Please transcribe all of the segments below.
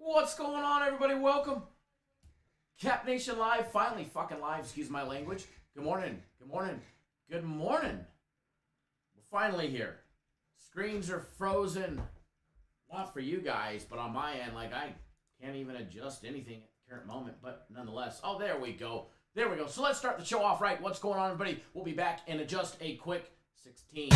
What's going on, everybody? Welcome. Cap Nation Live, finally fucking live, excuse my language. Good morning, good morning, good morning. We're finally here. Screens are frozen. Not for you guys, but on my end, like I can't even adjust anything at the current moment, but nonetheless. Oh, there we go. There we go. So let's start the show off right. What's going on, everybody? We'll be back in just a quick 16.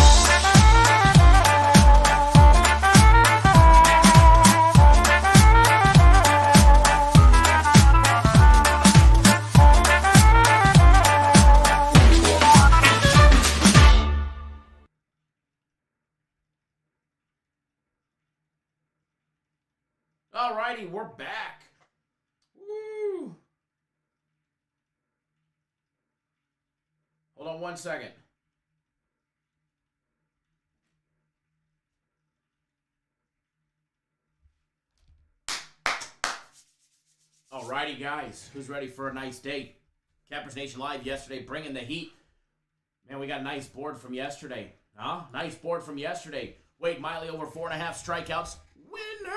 Alrighty, we're back. Woo! Hold on one second. Alrighty, guys. Who's ready for a nice day? Cappers Nation Live yesterday, bringing the heat. Man, we got a nice board from yesterday. Huh? Nice board from yesterday. Wade Miley over 4.5 strikeouts. Winner!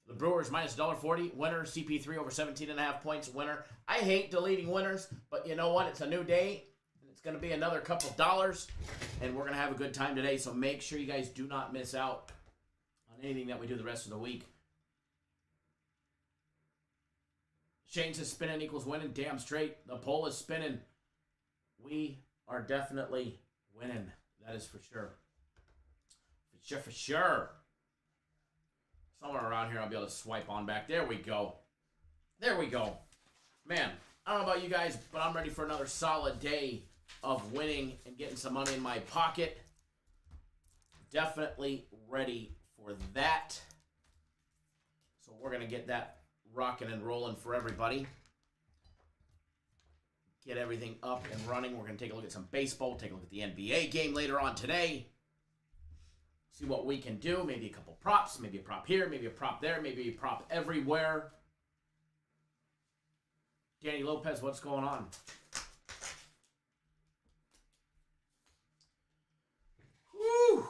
The Brewers minus $1.40. Winner. CP3 over 17.5 points. Winner. I hate deleting winners, but you know what? It's a new day. It's going to be another couple dollars, and we're going to have a good time today, so make sure you guys do not miss out on anything that we do the rest of the week. Shane says spinning equals winning. Damn straight. The poll is spinning. We are definitely winning. That is for sure. For sure. Somewhere around here I'll be able to swipe on back. There we go. There we go. Man, I don't know about you guys, but I'm ready for another solid day of winning and getting some money in my pocket. Definitely ready for that. So we're going to get that rocking and rolling for everybody. Get everything up and running. We're going to take a look at some baseball. Take a look at the NBA game later on today. See what we can do. Maybe a couple props. Maybe a prop here. Maybe a prop there. Maybe a prop everywhere. Danny Lopez, what's going on? Woo!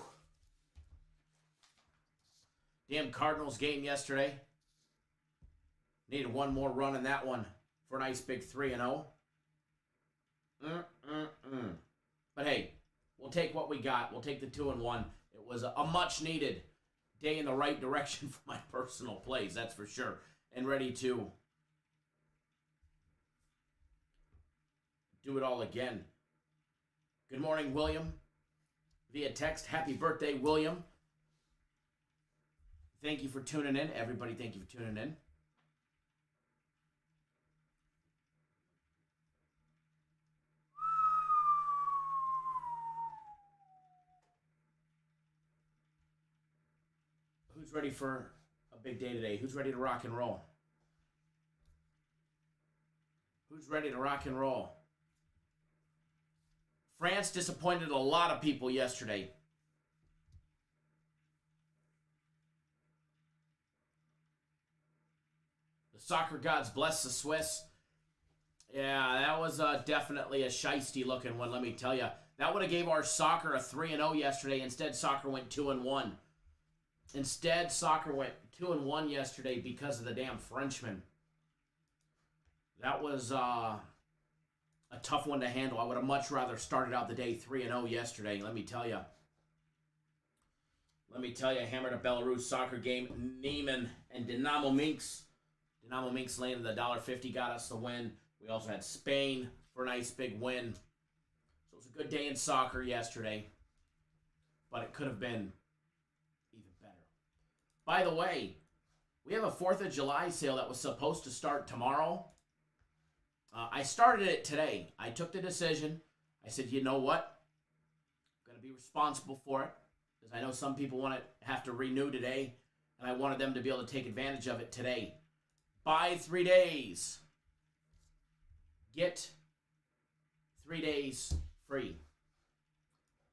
Damn Cardinals game yesterday. Needed one more run in that one for a nice big 3-0. But hey, we'll take what we got. We'll take the 2-1. It was a much-needed day in the right direction for my personal plays, that's for sure. And ready to do it all again. Good morning, William. Via text, happy birthday, William. Thank you for tuning in. Everybody, thank you for tuning in. Who's ready for a big day today? Who's ready to rock and roll? Who's ready to rock and roll? France disappointed a lot of people yesterday. The soccer gods bless the Swiss. Yeah, that was definitely a shiesty looking one, let me tell you. That would have gave our soccer a 3-0 yesterday. Instead, soccer went 2-1. Instead, soccer went 2-1 yesterday because of the damn Frenchman. That was a tough one to handle. I would have much rather started out the day 3-0 yesterday, let me tell you. Hammered a Belarus soccer game. Neiman and Dynamo Minsk. Dynamo Minsk landed the $1.50, got us the win. We also had Spain for a nice big win. So it was a good day in soccer yesterday. But it could have been even better. By the way, we have a 4th of July sale that was supposed to start tomorrow. I started it today. I took the decision. I said, you know what? I'm going to be responsible for it. Because I know some people have to renew today. And I wanted them to be able to take advantage of it today. Buy 3 days. Get 3 days free.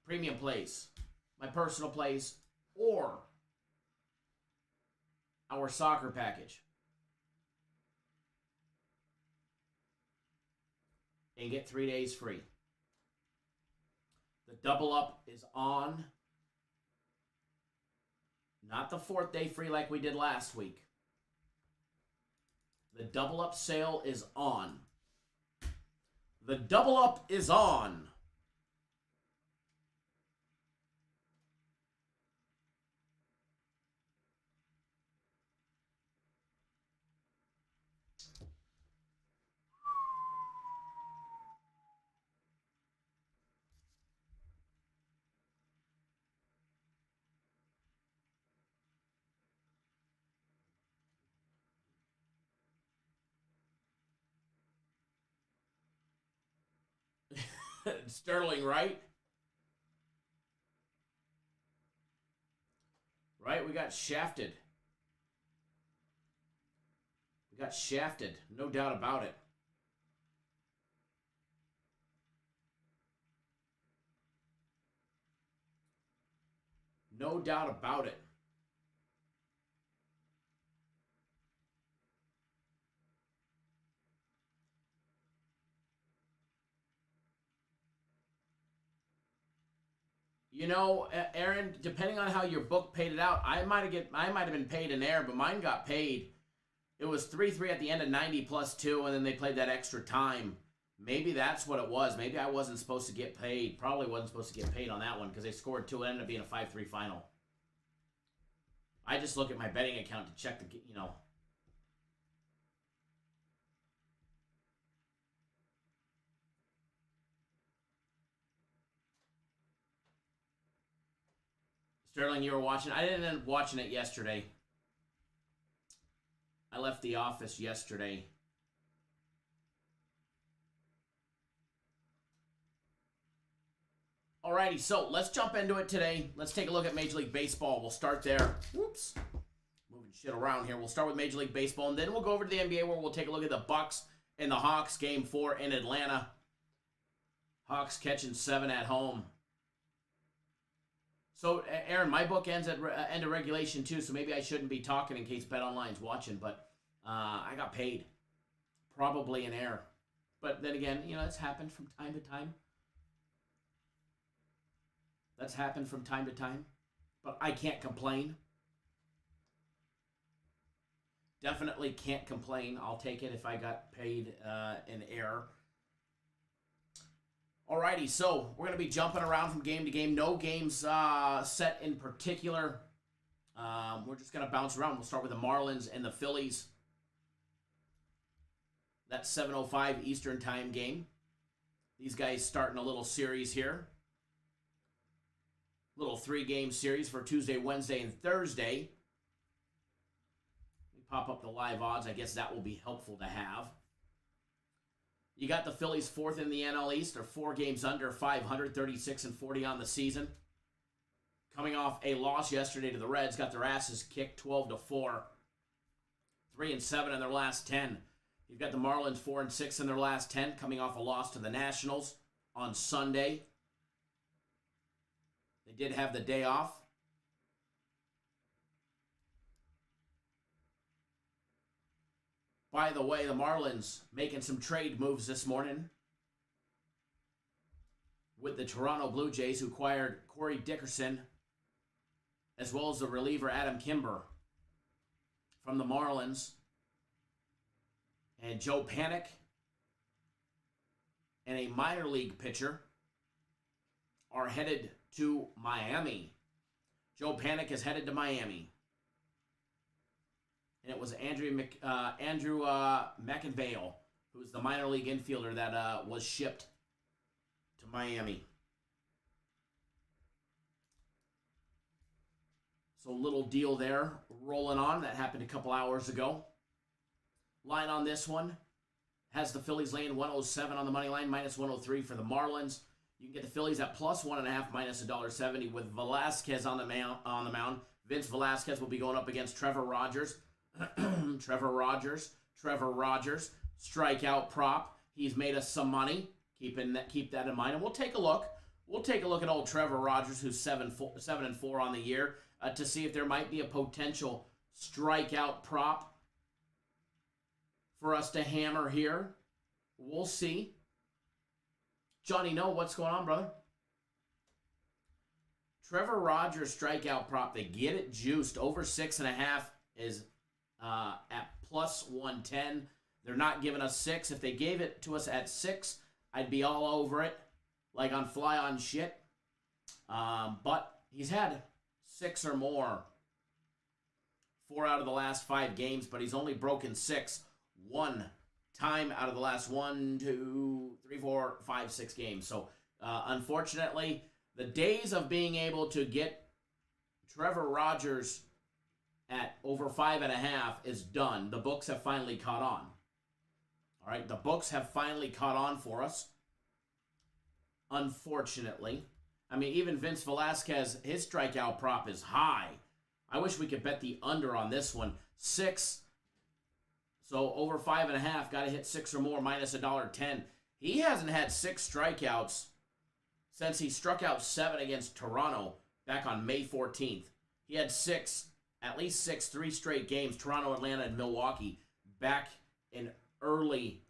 Premium plays. My personal plays. Or our soccer package. And get 3 days free. The double up is on. Not the 4th day free like we did last week. The double up sale is on. The double up is on. Sterling, right? Right? We got shafted. We got shafted. No doubt about it. No doubt about it. You know, Aaron, depending on how your book paid it out, I might have been paid an error, but mine got paid. It was 3-3 at the end of 90 plus 2, and then they played that extra time. Maybe that's what it was. Maybe I wasn't supposed to get paid. Probably wasn't supposed to get paid on that one because they scored 2. It ended up being a 5-3 final. I just look at my betting account to check the, Sterling, you were watching. I didn't end up watching it yesterday. I left the office yesterday. Alrighty, so let's jump into it today. Let's take a look at Major League Baseball. We'll start there. Whoops. Moving shit around here. We'll start with Major League Baseball, and then we'll go over to the NBA where we'll take a look at the Bucks and the Hawks, Game 4 in Atlanta. Hawks catching 7 at home. So, Aaron, my book ends at end of regulation, too, so maybe I shouldn't be talking in case BetOnline's watching, but I got paid. Probably an error. But then again, it's happened from time to time. That's happened from time to time. But I can't complain. Definitely can't complain. I'll take it if I got paid an error. Alrighty, so we're going to be jumping around from game to game. No games set in particular. We're just going to bounce around. We'll start with the Marlins and the Phillies. That's 7:05 Eastern Time game. These guys starting a little series here. Little 3-game series for Tuesday, Wednesday, and Thursday. Let me pop up the live odds. I guess that will be helpful to have. You got the Phillies 4th in the NL East. They're 4 games under 500, 36-40 on the season. Coming off a loss yesterday to the Reds, got their asses kicked 12-4. 3-7 in their last 10. You've got the Marlins 4-6 in their last 10, coming off a loss to the Nationals on Sunday. They did have the day off. By the way, the Marlins making some trade moves this morning with the Toronto Blue Jays, who acquired Corey Dickerson, as well as the reliever Adam Kimber from the Marlins. And Joe Panik and a minor league pitcher are headed to Miami. Joe Panik is headed to Miami. And it was Andrew McInvale who's the minor league infielder that was shipped to Miami. So little deal there, rolling on. That happened a couple hours ago. Line on this one has the Phillies laying 107 on the money line, minus 103 for the Marlins. You can get the Phillies at plus 1.5, minus $1.70 with Velasquez on the mound. Vince Velasquez will be going up against Trevor Rogers. Trevor Rogers, strikeout prop. He's made us some money. Keep that in mind, and we'll take a look. We'll take a look at old Trevor Rogers, who's 7-4 on the year, to see if there might be a potential strikeout prop for us to hammer here. We'll see. Johnny, no, what's going on, brother? Trevor Rogers strikeout prop. They get it juiced. Over 6.5 is at plus 110. They're not giving us 6. If they gave it to us at 6, I'd be all over it, like on fly on shit. But he's had 6 or more 4 out of the last 5 games, but he's only broken 6 one time out of the last 1, 2, 3, 4, 5, 6 games. So unfortunately, the days of being able to get Trevor Rogers at over 5.5 is done. The books have finally caught on. All right, the books have finally caught on for us. Unfortunately, I mean, even Vince Velasquez, his strikeout prop is high. I wish we could bet the under on this one. 6. So over 5.5, got to hit 6 or more, minus $1.10. He hasn't had 6 strikeouts since he struck out 7 against Toronto back on May 14th. He had 6, at least 6, 3 straight games, Toronto, Atlanta, and Milwaukee, back in early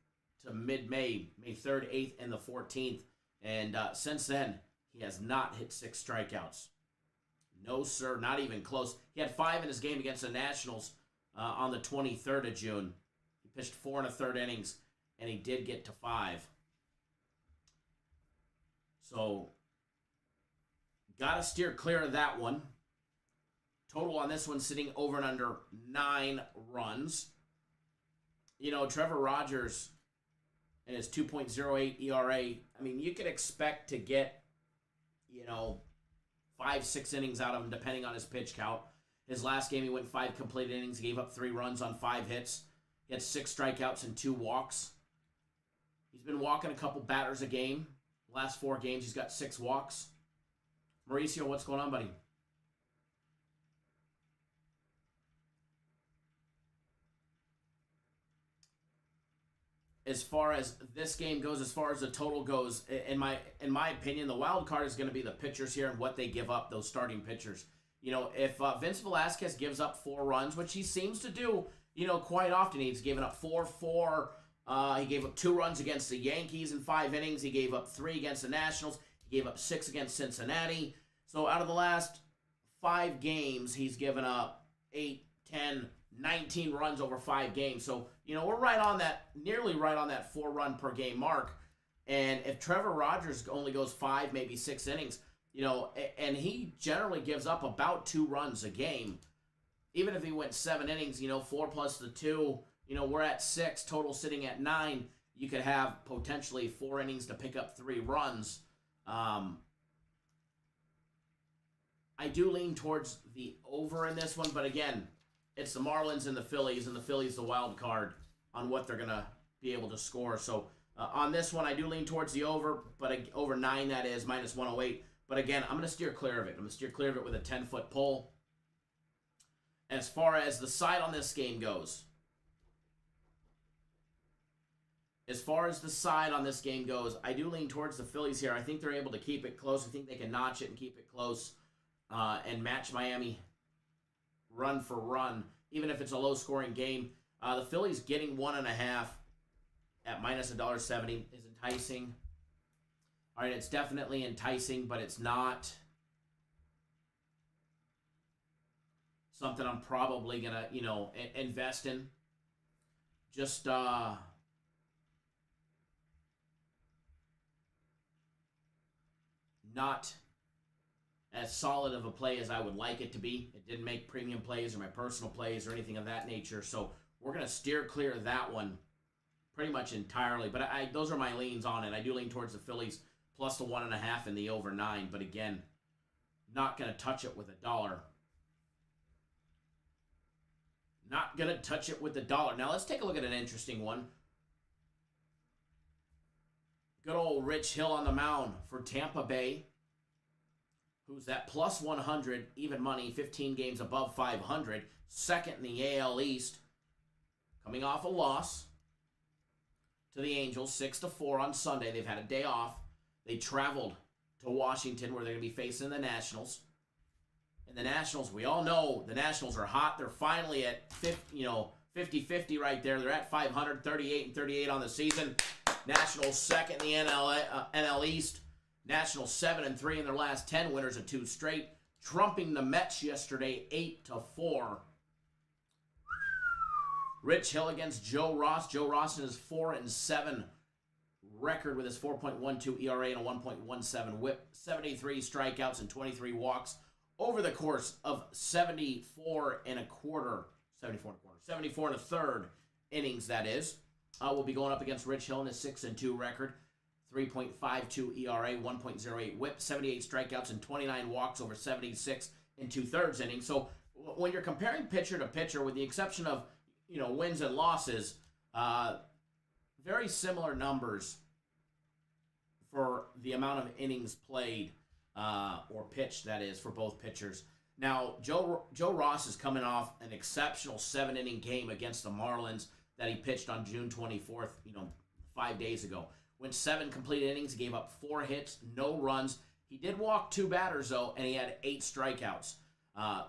to mid-May, May 3rd, 8th, and the 14th. And since then, he has not hit 6 strikeouts. No, sir, not even close. He had 5 in his game against the Nationals on the 23rd of June. He pitched 4 1/3 innings, and he did get to 5. So, got to steer clear of that one. Total on this one sitting over and under 9 runs. You know, Trevor Rogers and his 2.08 ERA, I mean, you could expect to get, 5, 6 innings out of him, depending on his pitch count. His last game, he went 5 complete innings. He gave up 3 runs on 5 hits. He had 6 strikeouts and 2 walks. He's been walking a couple batters a game. Last 4 games, he's got 6 walks. Mauricio, what's going on, buddy? As far as this game goes, as far as the total goes, in my opinion, the wild card is going to be the pitchers here and what they give up, those starting pitchers. If Vince Velasquez gives up 4 runs, which he seems to do, quite often, he's given up 4. He gave up 2 runs against the Yankees in 5 innings. He gave up 3 against the Nationals. He gave up 6 against Cincinnati. So out of the last 5 games, he's given up 8, 10, 19 runs over 5 games. So, we're right on that, nearly right on that 4-run per game mark. And if Trevor Rogers only goes 5, maybe 6 innings, and he generally gives up about 2 runs a game. Even if he went 7 innings, 4 plus the 2, we're at 6, total sitting at 9. You could have potentially 4 innings to pick up 3 runs. I do lean towards the over in this one, but again, it's the Marlins and the Phillies the wild card on what they're going to be able to score. So on this one, I do lean towards the over, but over 9, that is, minus 108. But again, I'm going to steer clear of it. I'm going to steer clear of it with a 10-foot pole. As far as the side on this game goes, I do lean towards the Phillies here. I think they're able to keep it close. I think they can notch it and keep it close and match Miami run for run, even if it's a low-scoring game. The Phillies getting 1.5 at minus $1.70 is enticing. All right, it's definitely enticing, but it's not something I'm probably going to, invest in. Just not as solid of a play as I would like it to be. It didn't make premium plays or my personal plays or anything of that nature. So we're going to steer clear of that one pretty much entirely. But those are my leans on it. I do lean towards the Phillies plus the 1.5 and the over 9. But again, not going to touch it with a dollar. Not going to touch it with a dollar. Now let's take a look at an interesting one. Good old Rich Hill on the mound for Tampa Bay, who's at plus 100, even money, 15 games above 500, second in the AL East, coming off a loss to the Angels, 6-4 on Sunday. They've had a day off. They traveled to Washington, where they're going to be facing the Nationals. And the Nationals, we all know the Nationals are hot. They're finally at 50-50 right there. They're at 500, 38-38 on the season. Nationals second in the NL East. Nationals 7-3 in their last 10, winners of 2 straight, trumping the Mets yesterday 8-4. Rich Hill against Joe Ross. Joe Ross in his 4-7 record with his 4.12 ERA and a 1.17 WHIP, 73 strikeouts and 23 walks over the course of 74 and a third innings, that is. We'll be going up against Rich Hill in his 6-2 record, 3.52 ERA, 1.08 WHIP, 78 strikeouts and 29 walks over 76 and 2/3 innings. So when you're comparing pitcher to pitcher, with the exception of wins and losses, very similar numbers for the amount of innings played or pitched, that is, for both pitchers. Now, Joe Ross is coming off an exceptional 7-inning game against the Marlins that he pitched on June 24th, 5 days ago. Went 7 complete innings, he gave up 4 hits, no runs. He did walk 2 batters, though, and he had 8 strikeouts.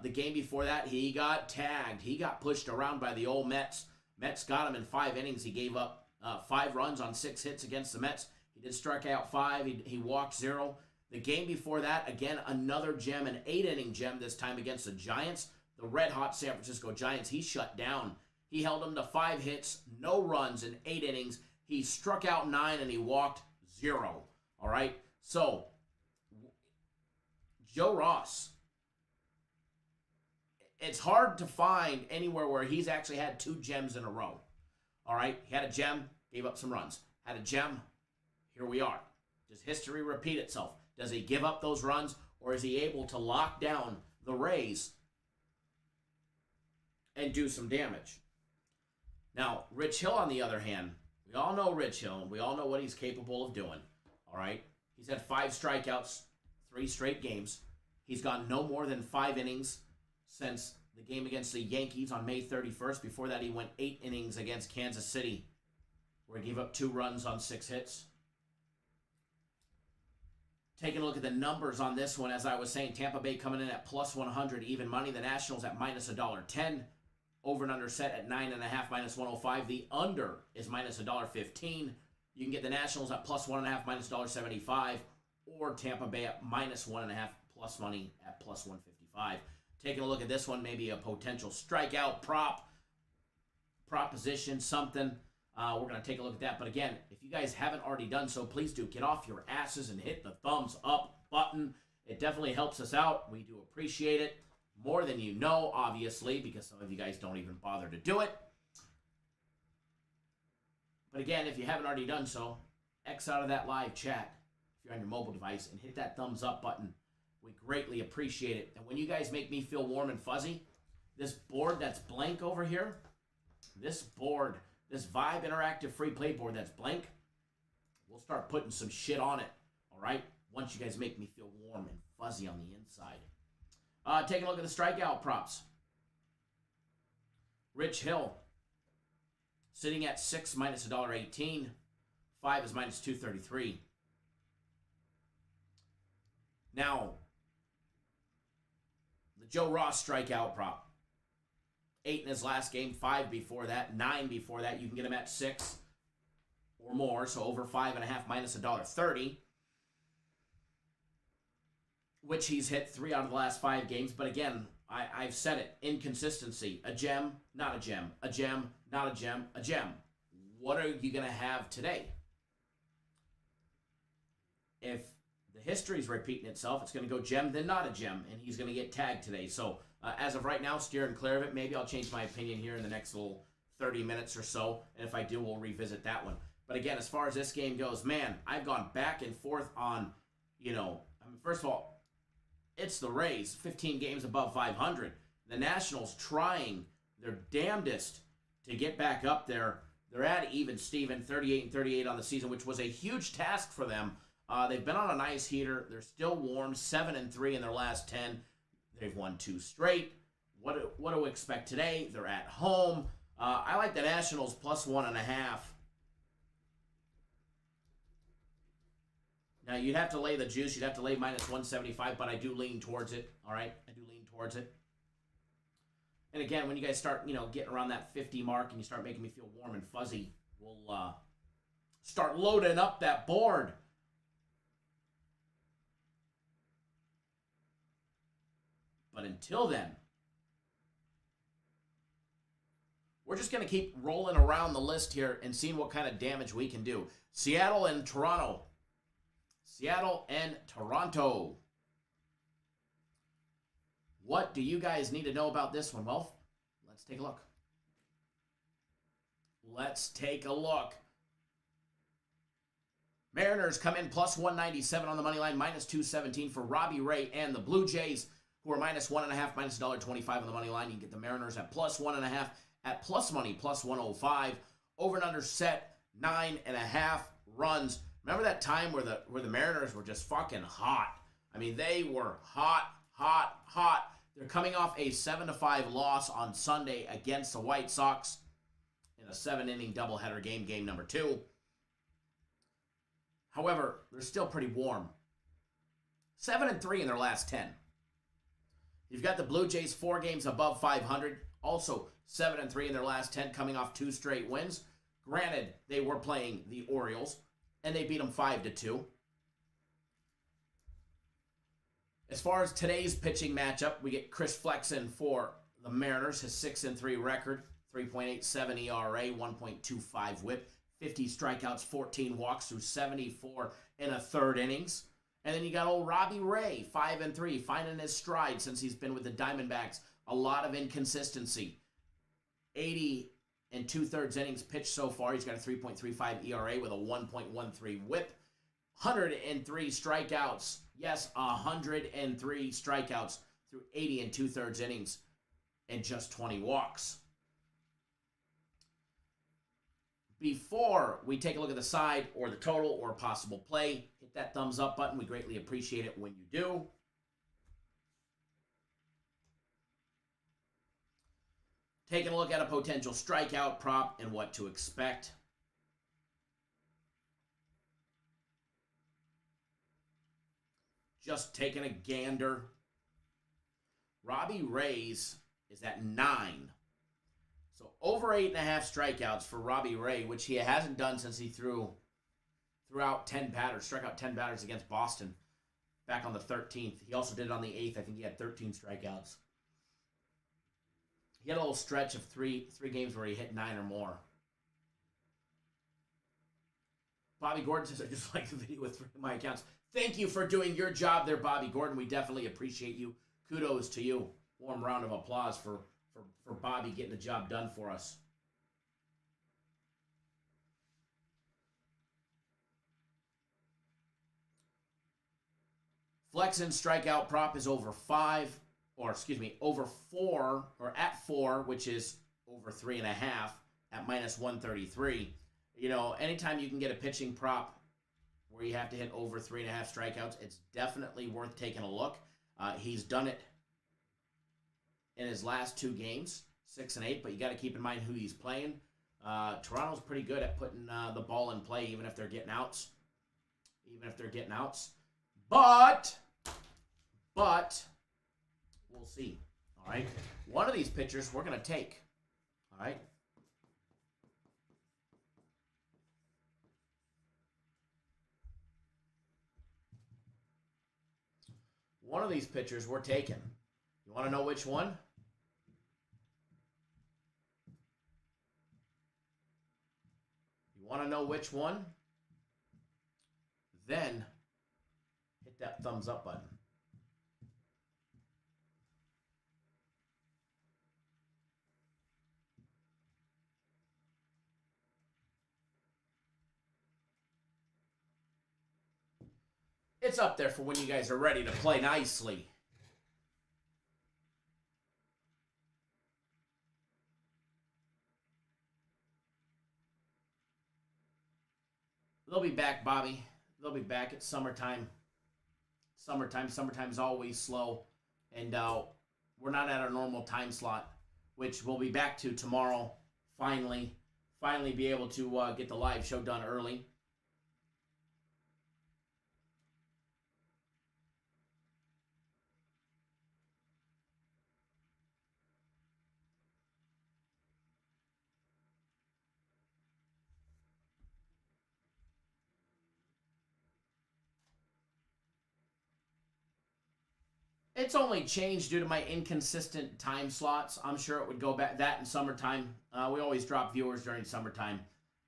The game before that, he got tagged. He got pushed around by the old Mets. Mets got him in 5 innings. He gave up 5 runs on 6 hits against the Mets. He did strike out 5. He walked 0. The game before that, again, another gem, an 8-inning gem, this time against the Giants. The red-hot San Francisco Giants, he shut down. He held them to 5 hits, no runs in 8 innings. He struck out 9 and he walked 0. All right? So, Joe Ross, it's hard to find anywhere where he's actually had 2 gems in a row. All right? He had a gem, gave up some runs. Had a gem, here we are. Does history repeat itself? Does he give up those runs, or is he able to lock down the Rays and do some damage? Now, Rich Hill, on the other hand, we all know Rich Hill, and we all know what he's capable of doing. All right? He's had 5 strikeouts, 3 straight games. He's gone no more than 5 innings since the game against the Yankees on May 31st. Before that, he went 8 innings against Kansas City, where he gave up 2 runs on 6 hits. Taking a look at the numbers on this one, as I was saying, Tampa Bay coming in at plus 100, even money. The Nationals at minus $1.10. Over and under set at 9.5, minus 105. The under is minus $1.15. You can get the Nationals at plus 1.5, minus $1.75. Or Tampa Bay at minus 1.5, plus money at plus 155. Taking a look at this one, maybe a potential strikeout proposition, something. We're going to take a look at that. But again, if you guys haven't already done so, please do get off your asses and hit the thumbs up button. It definitely helps us out. We do appreciate it more than you know, obviously, because some of you guys don't even bother to do it. But again, if you haven't already done so, X out of that live chat if you're on your mobile device and hit that thumbs up button. We greatly appreciate it. And when you guys make me feel warm and fuzzy, this board that's blank over here, this board, this Vibe Interactive Free Play board that's blank, we'll start putting some shit on it, all right? Once you guys make me feel warm and fuzzy on the inside. Taking a look at the strikeout props. Rich Hill, sitting at 6, minus $1.18. 5 is minus 233. Now, the Joe Ross strikeout prop. 8 in his last game, 5 before that, 9 before that. You can get him at 6 or more, so over 5.5, minus $1.30. Which he's hit 3 out of the last 5 games. But again, I've said it. Inconsistency. A gem, not a gem. A gem, not a gem. A gem. What are you going to have today? If the history's repeating itself, it's going to go gem, then not a gem. And he's going to get tagged today. So as of right now, steering clear of it. Maybe I'll change my opinion here in the next little 30 minutes or so. And if I do, we'll revisit that one. But again, as far as this game goes, man, I've gone back and forth on, first of all, it's the Rays, 15 games above 500. The Nationals trying their damnedest to get back up there. They're at even Steven, 38-38 on the season, which was a huge task for them. They've been on a nice heater. They're still warm, 7-3 in their last 10. They've won 2 straight. What do we expect today? They're at home. I like the Nationals plus 1.5. Now, you'd have to lay the juice. You'd have to lay minus 175, but I do lean towards it. All right? I do lean towards it. And again, when you guys start, getting around that 50 mark and you start making me feel warm and fuzzy, we'll start loading up that board. But until then, we're just going to keep rolling around the list here and seeing what kind of damage we can do. Seattle and Toronto. Seattle and Toronto. What do you guys need to know about this one? Well, let's take a look. Let's take a look. Mariners come in plus 197 on the money line, minus 217 for Robbie Ray and the Blue Jays, who are minus 1.5, minus $1.25 on the money line. You can get the Mariners at plus 1.5 at plus money, plus 105. Over and under set 9.5 runs. Remember that time where the Mariners were just fucking hot? I mean, they were hot. They're coming off a 7-5 loss on Sunday against the White Sox in a 7-inning doubleheader game, game number 2. However, they're still pretty warm. 7-3 in their last 10. You've got the Blue Jays 4 games above 500, also 7-3 in their last 10, coming off 2 straight wins. Granted, they were playing the Orioles, and they beat them 5-2. As far as today's pitching matchup, we get Chris Flexen for the Mariners, his 6-3 record, 3.87 ERA, 1.25 WHIP, 50 strikeouts, 14 walks through 74 and a third innings. And then you got old Robbie Ray, 5-3, finding his stride since he's been with the Diamondbacks. A lot of inconsistency. 80 and 2/3 innings pitched so far. He's got a 3.35 ERA with a 1.13 WHIP. 103 strikeouts. Yes, 103 strikeouts through 80 and 2/3 innings and just 20 walks. Before we take a look at the side or the total or possible play, hit that thumbs up button. We greatly appreciate it when you do. Taking a look at a potential strikeout prop and what to expect. Just taking a gander. Robbie Ray's is at 9. So over 8.5 strikeouts for Robbie Ray, which he hasn't done since he threw out 10 batters, struck out 10 batters against Boston back on the 13th. He also did it on the 8th. I think he had 13 strikeouts. He had a little stretch of three games where he hit 9 or more. Bobby Gordon says, I just like the video with 3 of my accounts. Thank you for doing your job there, Bobby Gordon. We definitely appreciate you. Kudos to you. Warm round of applause for Bobby getting the job done for us. Flexen strikeout prop is over 4, or at 4, which is over 3.5 at minus 133. Anytime you can get a pitching prop where you have to hit over 3.5 strikeouts, it's definitely worth taking a look. He's done it in his last 2 games, 6 and 8, but you got to keep in mind who he's playing. Toronto's pretty good at putting the ball in play, even if they're getting outs. But we'll see. All right. One of these pitchers we're going to take. All right. One of these pitchers we're taking. You want to know which one? You want to know which one? Then hit that thumbs up button. It's up there for when you guys are ready to play nicely. They'll be back, Bobby. They'll be back. It's summertime. Summertime's always slow. And we're not at our normal time slot, which we'll be back to tomorrow. Finally be able to get the live show done early. It's only changed due to my inconsistent time slots. I'm sure it would go back that in summertime. We always drop viewers during summertime.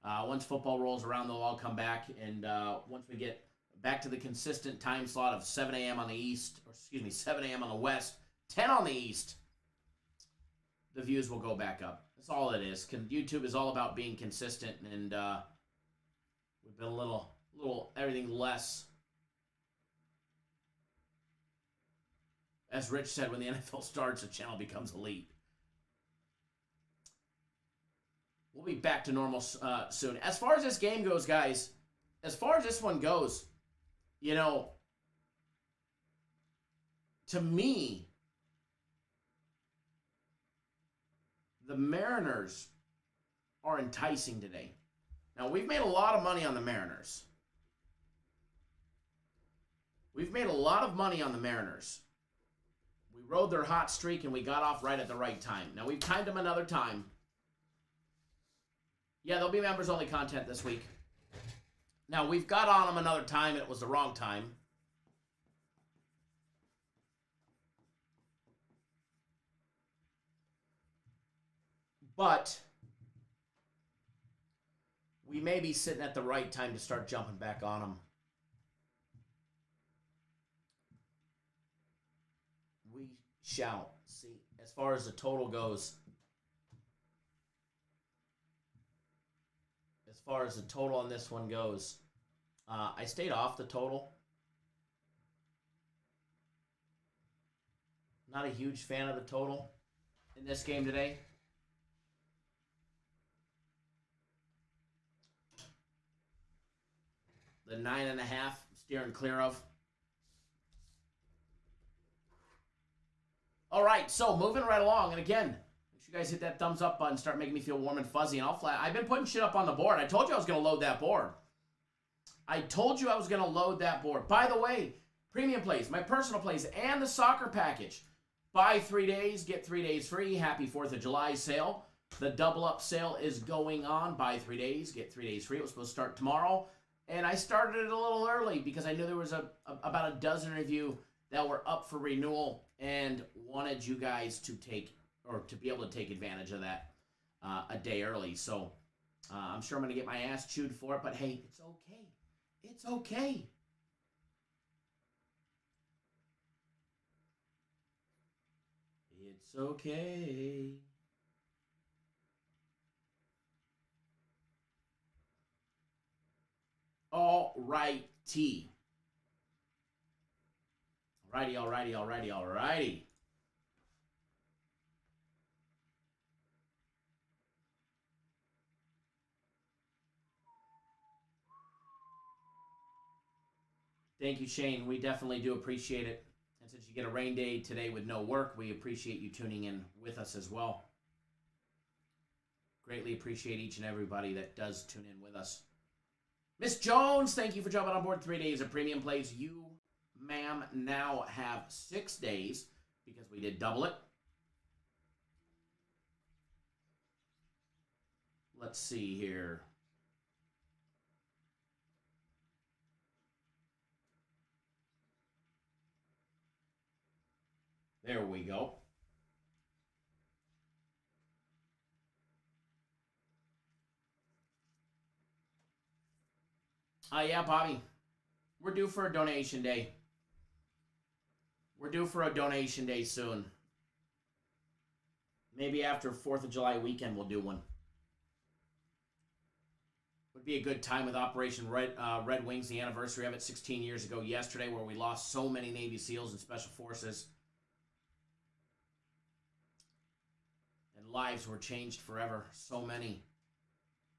Once football rolls around, they'll all come back. And once we get back to the consistent time slot of 7 a.m. on the East, or excuse me, 7 a.m. on the West, 10 on the East, the views will go back up. That's all it is. YouTube is all about being consistent, and we've been a little everything less. As Rich said, when the NFL starts, the channel becomes elite. We'll be back to normal soon. As far as this game goes, guys, as far as this one goes, you know, to me, the Mariners are enticing today. Now, we've made a lot of money on the Mariners. We've made a lot of money on the Mariners. We rode their hot streak, and we got off right at the right time. Now, we've timed them another time. Yeah, there'll be members-only content this week. Now, we've got on them another time, and it was the wrong time. But we may be sitting at the right time to start jumping back on them. We shall see. As far as the total goes, as far as the total on this one goes, I stayed off the total. Not a huge fan of the total in this game today. The 9.5, steering clear of. All right, so moving right along, and again, make sure you guys hit that thumbs up button, start making me feel warm and fuzzy, and I've been putting shit up on the board. I told you I was going to load that board. I told you I was going to load that board. By the way, premium plays, my personal plays, and the soccer package. Buy 3 days, get 3 days free. Happy 4th of July sale. The double up sale is going on. Buy 3 days, get 3 days free. It was supposed to start tomorrow. And I started it a little early because I knew there was about a dozen of you that were up for renewal and wanted you guys to take, or to be able to take advantage of that a day early. So I'm sure I'm going to get my ass chewed for it, but hey, it's okay. It's okay. It's okay. All righty. Alrighty. Thank you, Shane. We definitely do appreciate it. And since you get a rain day today with no work, we appreciate you tuning in with us as well. Greatly appreciate each and everybody that does tune in with us. Miss Jones, thank you for jumping on board 3 days of premium plays. You, ma'am, now have 6 days because we did double it. Let's see here. There we go. Yeah, Bobby. We're due for a donation day. We're due for a donation day soon. Maybe after 4th of July weekend we'll do one. Would be a good time with Operation Red Wings, the anniversary of it 16 years ago yesterday, where we lost so many Navy SEALs and Special Forces. And lives were changed forever. So many.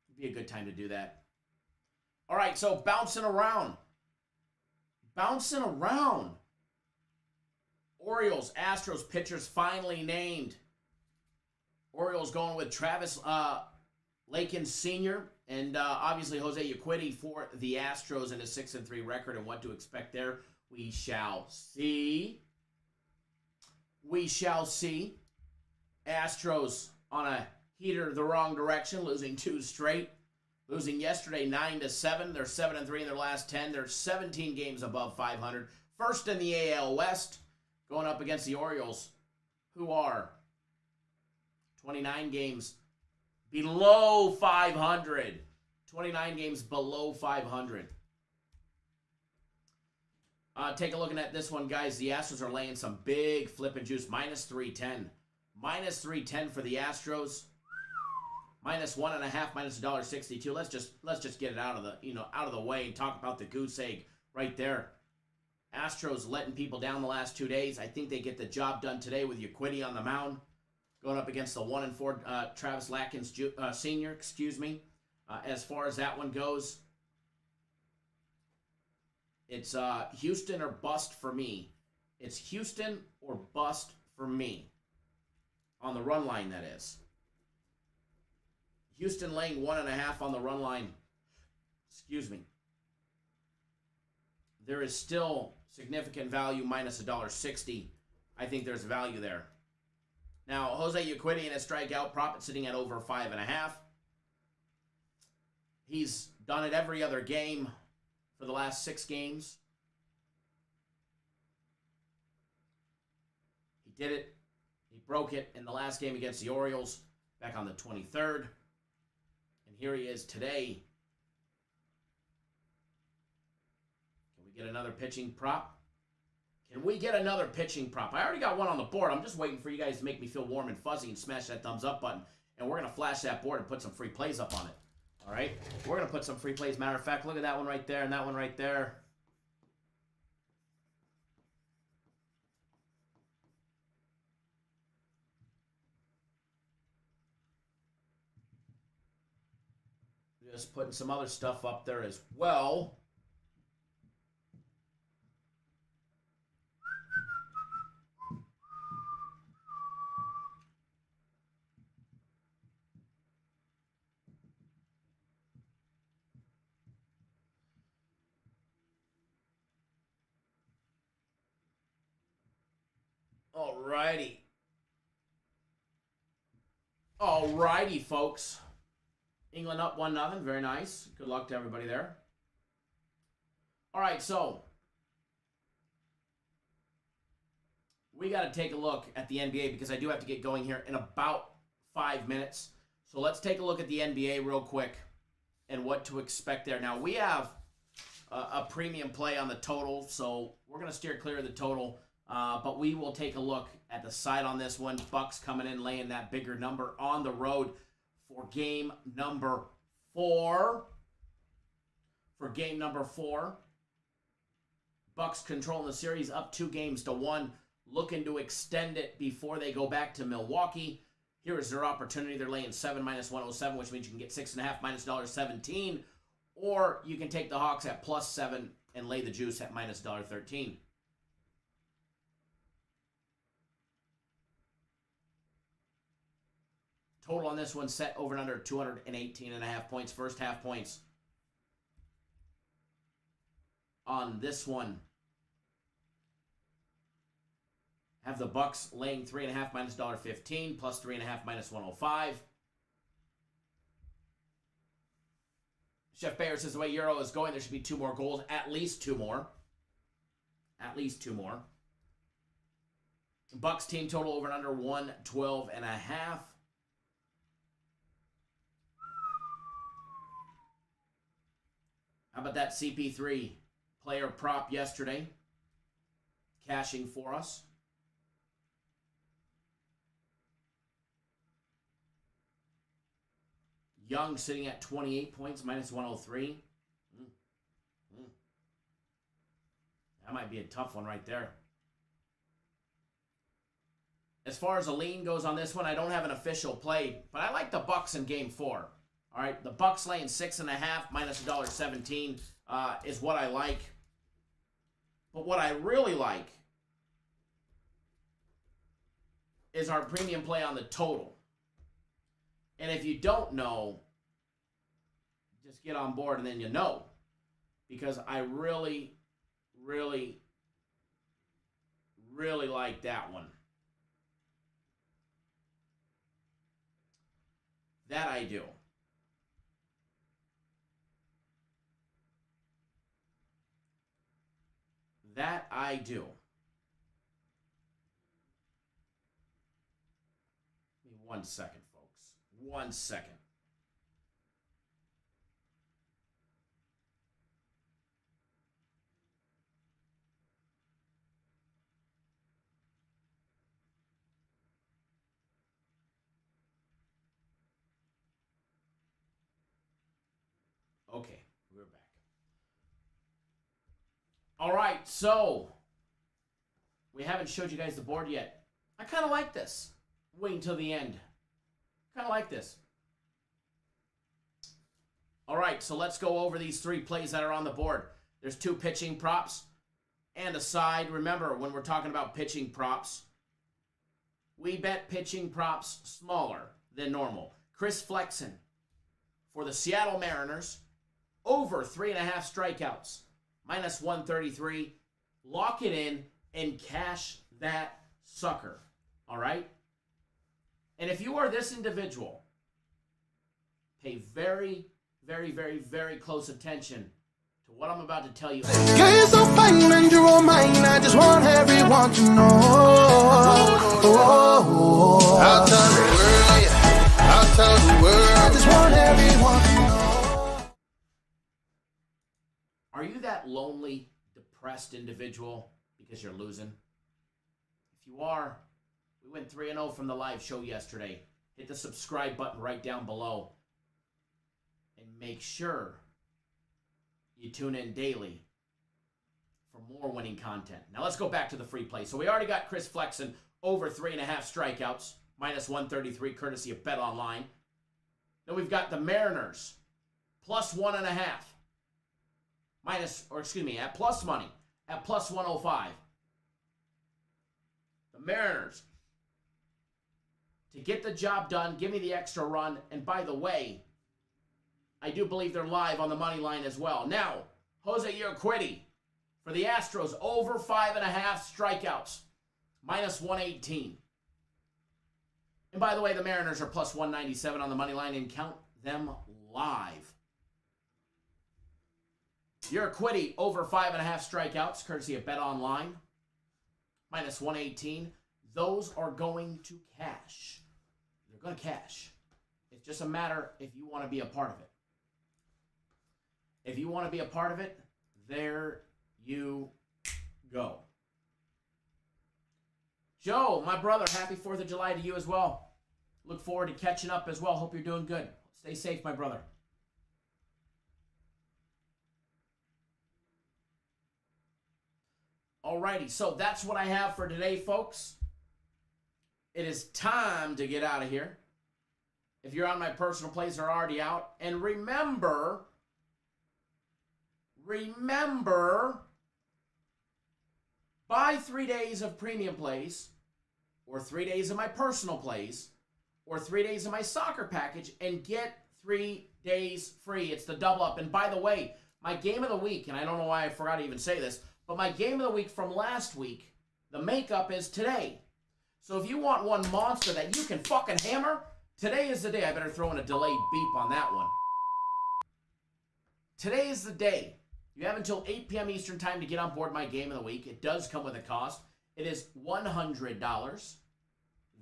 Would be a good time to do that. All right, so bouncing around. Bouncing around. Orioles, Astros pitchers finally named. Orioles going with Travis Lakin Sr. and obviously Jose Urquidy for the Astros and a 6-3 record, and what to expect there, we shall see. We shall see. Astros on a heater the wrong direction, losing 2 straight. Losing yesterday 9-7. They're 7-3 in their last 10. They're 17 games above 500. First in the AL West, going up against the Orioles, who are 29 games below 500. 29 games below 500. Take a look at this one, guys. The Astros are laying some big flipping juice. Minus 310. Minus 310 for the Astros. Minus 1.5, minus $1.62. Let's just get it out of the way and talk about the goose egg right there. Astros letting people down the last 2 days. I think they get the job done today with Urquidy on the mound, going up against the 1-4 Travis Latkins Sr. Excuse me. As far as that one goes, it's Houston or bust for me. It's Houston or bust for me. On the run line, that is. Houston laying 1.5 on the run line. Excuse me. There is still significant value, minus $1.60. I think there's value there. Now, Jose Urquidy in a strikeout prop is sitting at over 5.5. He's done it every other game for the last 6 games. He did it. He broke it in the last game against the Orioles back on the 23rd. And here he is today. Can we get another pitching prop? Can we get another pitching prop? I already got one on the board. I'm just waiting for you guys to make me feel warm and fuzzy and smash that thumbs up button. And we're going to flash that board and put some free plays up on it. All right? We're going to put some free plays. Matter of fact, look at that one right there and that one right there. Just putting some other stuff up there as well. Alrighty. Alrighty, folks. England up 1-0. Very nice. Good luck to everybody there. All right, so we got to take a look at the NBA because I do have to get going here in about 5 minutes. So let's take a look at the NBA real quick and what to expect there. Now, we have a premium play on the total, so we're going to steer clear of the total. But we will take a look at the side on this one. Bucks coming in, laying that bigger number on the road for game number 4. For game number 4. Bucks controlling the series up 2-1, looking to extend it before they go back to Milwaukee. Here is their opportunity. They're laying 7 minus 107, which means you can get 6.5 minus $1.17. Or you can take the Hawks at +7 and lay the juice at minus $1.13. Total on this one set over and under 218.5 points. First half points on this one have the Bucks laying 3.5 minus $1.15, plus 3.5 minus 105. Chef Bayer says the way Euro is going, there should be 2 more goals. At least 2 more. At least 2 more. Bucks team total over and under 112.5. How about that CP3 player prop yesterday? Cashing for us. Young sitting at 28 points, minus 103. That might be a tough one right there. As far as a lean goes on this one, I don't have an official play, but I like the Bucks in Game 4. All right, the Bucks laying 6.5, minus $1.17 is what I like. But what I really like is our premium play on the total. And if you don't know, just get on board and then you know. Because I really, really, really like that one. That I do. That I do. Give me 1 second, folks. 1 second. Okay, we're back. All right, so we haven't showed you guys the board yet. I kind of like this. Wait until the end. Kind of like this. All right, so let's go over these 3 plays that are on the board. There's 2 pitching props and a side. Remember, when we're talking about pitching props, we bet pitching props smaller than normal. Chris Flexen for the Seattle Mariners, over 3.5 strikeouts, minus 133. Lock it in and cash that sucker. All right? And if you are this individual, pay very, very, very, very close attention to what I'm about to tell you. Girl, you're so fine and you're all mine. I just want everyone to know. I'll tell the world, yeah. I'll tell the world. I just want everyone to know. Are you that lonely, depressed individual because you're losing? If you are, we went 3-0 from the live show yesterday. Hit the subscribe button right down below. And make sure you tune in daily for more winning content. Now let's go back to the free play. So we already got Chris Flexen over 3.5 strikeouts, minus 133, courtesy of Bet Online. Then we've got the Mariners, plus 1.5. At plus money, at plus 105. The Mariners, to get the job done, give me the extra run. And by the way, I do believe they're live on the money line as well. Now, Jose Urquidy for the Astros, over 5.5 strikeouts, minus 118. And by the way, the Mariners are plus 197 on the money line, and count them live. Urquidy over 5.5 strikeouts, courtesy of Bet Online, minus 118. Those are going to cash. They're going to cash. It's just a matter if you want to be a part of it. If you want to be a part of it, there you go. Joe, my brother, happy 4th of July to you as well. Look forward to catching up as well. Hope you're doing good. Stay safe, my brother. Alrighty, so that's what I have for today, folks. It is time to get out of here. If you're on my personal plays, they're already out. And remember, buy 3 days of premium plays, or 3 days of my personal plays, or 3 days of my soccer package, and get 3 days free. It's the double up. And by the way, my game of the week, and I don't know why I forgot to even say this, but my game of the week from last week, the makeup is today. So if you want one monster that you can fucking hammer, today is the day. I better throw in a delayed beep on that one. Today is the day. You have until 8 p.m. Eastern time to get on board my game of the week. It does come with a cost. It is $100.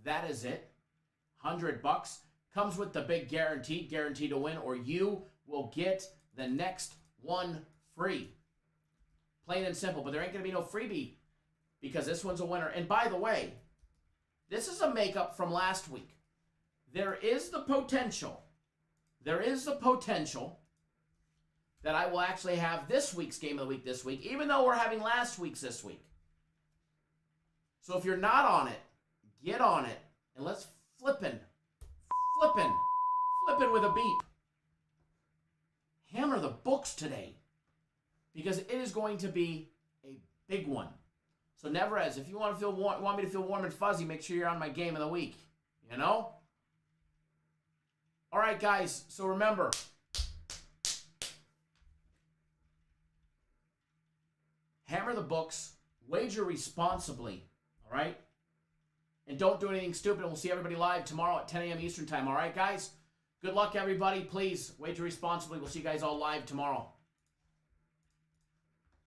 That is it. $100. Comes with the big guarantee to win, or you will get the next one free. Plain and simple, but there ain't going to be no freebie because this one's a winner. And by the way, this is a makeup from last week. There is the potential there is the potential that I will actually have this week's game of the week this week, even though we're having last week's this week. So if you're not on it, get on it, and let's flippin' with a beat. Hammer the books today, because it is going to be a big one. So Neverez, if you want me to feel warm and fuzzy, make sure you're on my game of the week. You know? All right, guys. So remember, hammer the books, wager responsibly. All right? And don't do anything stupid. And we'll see everybody live tomorrow at 10 a.m. Eastern time. All right, guys? Good luck, everybody. Please wager responsibly. We'll see you guys all live tomorrow.